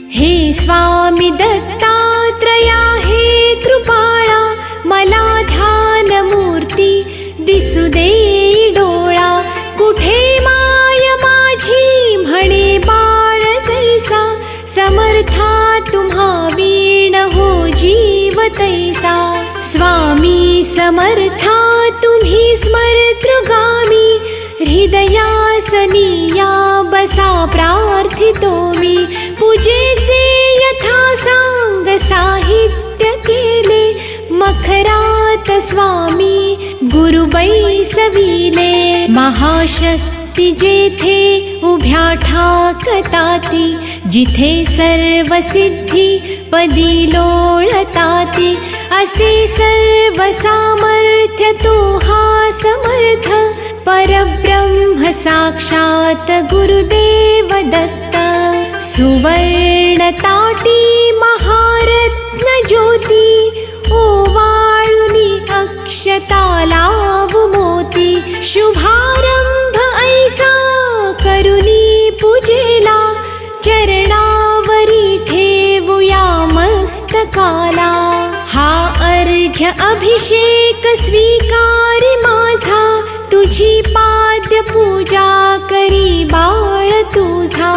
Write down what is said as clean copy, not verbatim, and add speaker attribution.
Speaker 1: हे स्वामी दत्तात्रया हे कृपाळा, मला ध्यान मूर्ती दिसू दे डोळा. कुठे माय माझी म्हणे बाळ जैसा, समर्था तुम्हा वीण हो जीव तैसा. स्वामी समर्था तुम्ही स्मरतृगामी, हृदयासनिया बसा प्रार्थितो मी. पूजेचे यथा सांग साहित्य केले, मखरात स्वामी गुरु बैसविले. महाशक्ती जेथे उभ्या ठाकताती, जिथे सर्व सिद्धी पदी लोळताती. असे सर्व सामर्थ्य तो हा समर्थ, परब्रह्म साक्षात गुरुदेव दत्त. सुवर्ण ताटी महारत्न ज्योती, ओवाळुनी अक्षता लावू मोती. शुभारंभ ऐसा करुनी पूजेला, चरणावरी ठेवूया मस्तकाला. हा अर्घ्य अभिषेक स्वीकारी माझा, तुझी पाद्य पूजा करी बाळ तुझा.